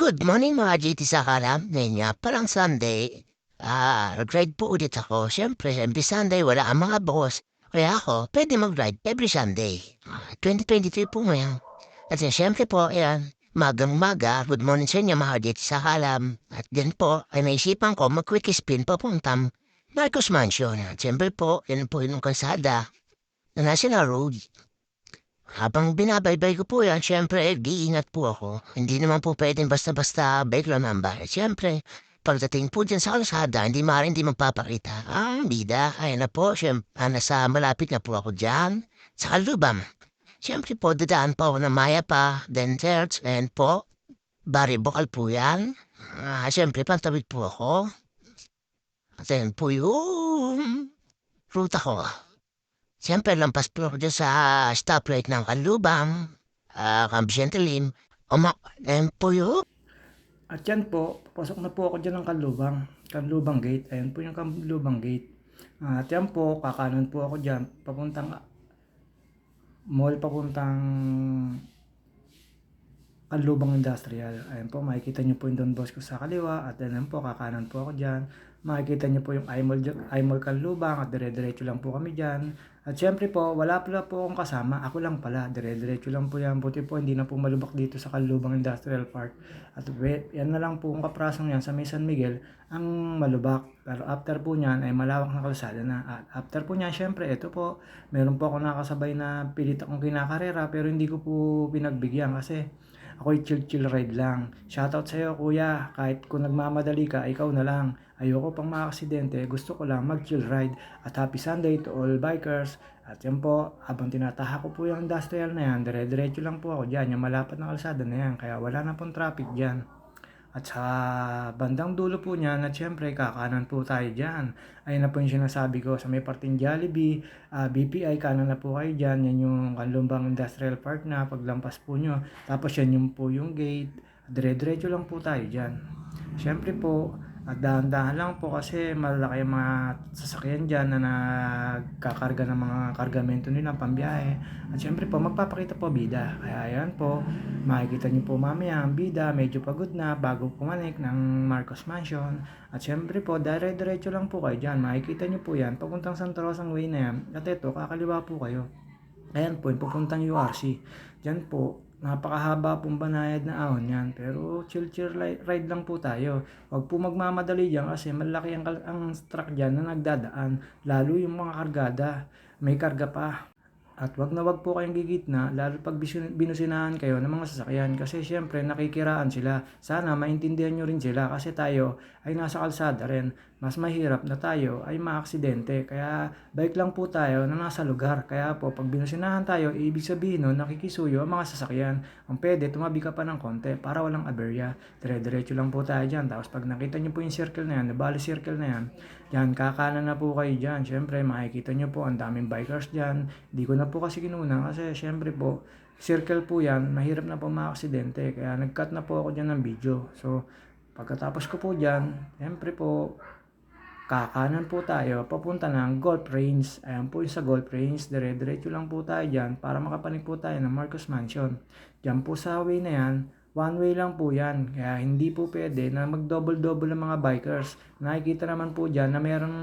Good morning mga GT sa kalam niya. Parang Sunday, ride po ulit ako. Siyempre, every Sunday wala ang mga boss. Kaya ako, pwede mag-ride every Sunday. 2023 po ngayon. At siyempre po, ayan, magang-maga, good morning sa inyo mga GT sa kalam. At din po, ay naisipan ko mag-quick spin papuntang Marcos Mansion. At siyempre po, yan po yung kalsada na National Road. Habang binabaybay ko po yan, siyempre, di-ingat po ako. Hindi naman po pwedeng basta-basta bike remember. Siyempre, pagdating po dyan sa kalsada, hindi maaaring hindi magpapakita. Bida, ayun na po, siyempre, nasa malapit na po ako dyan, sa Kalubam. Siyempre po, dadaan po ako ng Maya pa, then Church, and po, Bari Bukal po yan. Siyempre, pantawid po ako. Then po yung ruta ko. Siyempre lampas po ako dyan sa stoplight ng Kanlubang, Kambyente Lim, po yun. At yan po, papasok na po ako dyan ng Kanlubang Gate. Ayan po yung Kanlubang Gate. At yan po, kakanan po ako dyan, papuntang mall, papuntang Kanlubang Industrial. Ayan po, makikita nyo po yung Don Bosco sa kaliwa. At ayan po, kakanan po ako dyan. Makikita nyo po yung I-Mall Kanlubang at dire-diretso lang po kami dyan. At syempre po, wala pala po akong kasama. Ako lang pala, dire-diretso lang po yan. Buti po, hindi na po malubak dito sa Kanlubang Industrial Park. At yan na lang po ang kaprasong yan sa may San Miguel ang malubak. Pero after po niyan ay malawak na kalsada na. At after po niyan, syempre, ito po, meron po ako nakasabay na pilit akong kinakarera pero hindi ko po pinagbigyan kasi ako'y chill ride lang. Shoutout sa'yo kuya, kahit kung nagmamadali ka, ikaw na lang. Ayoko pang maaksidente, gusto ko lang mag-chill ride. At happy Sunday to all bikers. At yan po, habang tinataha ko po yung industrial na yan, dire-diretso lang po ako dyan, yung malapat na kalsada na yan. Kaya wala na pong traffic dyan. At sa bandang dulo po niyan, at syempre kakanan po tayo dyan. Ayun na po yung sinasabi ko sa may parting Jollibee, BPI, kanan na po kayo dyan. Yan yung Kanlumbang Industrial Park na paglampas po nyo. Tapos yan yung po yung gate. Dire-diretso lang po tayo dyan. Syempre po, at dahan-dahan lang po kasi malaki yung mga sasakyan dyan na nagkakarga ng mga kargamento nila, pambiyahe. At syempre po, magpapakita po bida. Kaya ayan po, makikita niyo po mamaya ang bida, medyo pagod na bago pumanik ng Marcos Mansion. At syempre po, dire-diretso lang po kayo dyan. Makikita niyo po yan, papuntang Santa Rosang Way na yan. At ito, kakaliwa po kayo. Ayan po, yung papuntang URC. Diyan po, napakahaba pong banayad na ahon yan. Pero chill ride lang po tayo. Huwag po magmamadali dyan kasi malaki ang truck dyan na nagdadaan. Lalo yung mga kargada. May karga pa. At wag po kayong gigitna, lalo pag binusinahan kayo ng mga sasakyan kasi syempre nakikiraan sila. Sana maintindihan nyo rin sila kasi tayo ay nasa kalsada rin. Mas mahirap na tayo ay maaksidente. Kaya bike lang po tayo na nasa lugar. Kaya po pag binusinahan tayo, ibig sabihin nun nakikisuyo ang mga sasakyan. Ang pwede, tumabi ka pa ng konti para walang aberya. Dire-diretso lang po tayo dyan. Tapos pag nakita nyo po yung circle na yan, nabali circle na yan, yan, kakanan na po kayo dyan. Syempre, makikita nyo po ang daming bikers dyan. Di ko na po kasi kinuna kasi syempre po, circle po yan, mahirap na po maaksidente. Kaya nag-cut na po ako dyan ng video. So, pagkatapos ko po dyan, syempre po, kakanan po tayo, papunta ng Golf Range. Ayan po yung sa Golf Range, dire-diretso lang po tayo dyan para makapanik po tayo ng Marcos Mansion. Dyan po sa way na yan, one way lang po yan. Kaya hindi po pwede na mag-double-double ang mga bikers. Nakikita naman po dyan na mayroong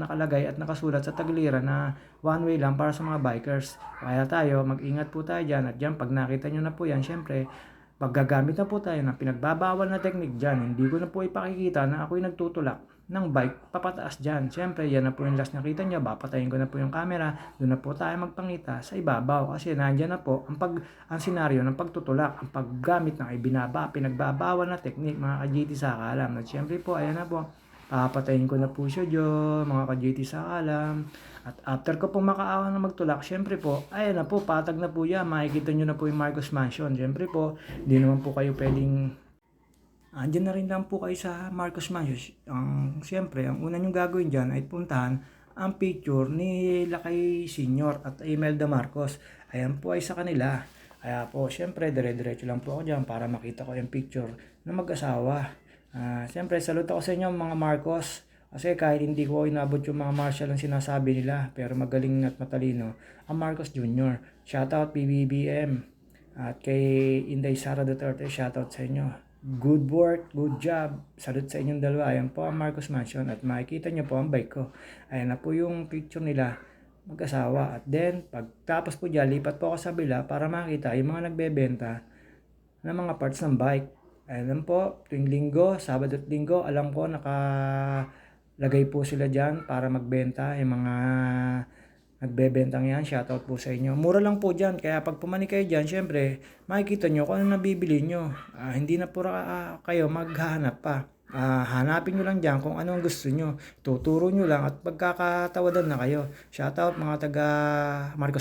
nakalagay at nakasulat sa tagiliran na one way lang para sa mga bikers. Kaya tayo, mag-ingat po tayo dyan. At dyan, pag nakita nyo na po yan, syempre, pag gagamit na po tayo ng pinagbabawal na technique dyan, hindi ko na po ipakikita na ako'y nagtutulak ng bike papataas dyan. Siyempre, yan na po yung last nakita nyo. Papatayin ko na po yung camera. Doon na po tayo magpangita sa ibabaw. Kasi nandyan na po ang senaryo ng pagtutulak, ang paggamit ng pinagbabawal na technique, mga ka-GT sa kalam. At siyempre po, ayan na po. Papatayin ko na po siya dyan, mga ka-GT sa kalam. At after ko po makaawa na magtulak, syempre po, ayan na po, patag na po yan. Makikita nyo na po yung Marcos Mansion. Syempre po, hindi naman po kayo pwedeng andyan na rin lang po kayo sa Marcos Mansion. Siyempre, ang una nyo gagawin dyan ay puntahan ang picture ni Lakay Senior at Imelda Marcos. Ayan po ay sa kanila. Kaya po, siyempre, dire-diretso lang po ako dyan para makita ko yung picture na mag-asawa. Siyempre, salute ako sa inyo mga Marcos. Kasi kahit hindi ko inabot yung mga martial ang sinasabi nila, pero magaling at matalino, ang Marcos Jr. Shoutout PBBM. At kay Inday Sara Duterte, shoutout sa inyo. Good work, good job. Salute sa inyong dalawa. Ayan po ang Marcos Mansion at makikita nyo po ang bike ko. Ayan na po yung picture nila mag-asawa. At then, pagtapos po dyan, lipat po ako sa bila para makita yung mga nagbebenta ng mga parts ng bike. Ayan lang po, tuwing linggo, Sabado at Linggo, alam ko nakalagay po sila dyan para magbenta. Yung mga nagbebentang yan, shoutout po sa inyo. Mura lang po dyan, kaya pag pumani kayo dyan, syempre, makikita nyo kung ano nabibili nyo. Hindi na pura kayo maghahanap pa. Hanapin nyo lang dyan kung ano ang gusto nyo. Tuturo nyo lang at pagkakatawadan na kayo. Shoutout mga taga Marcos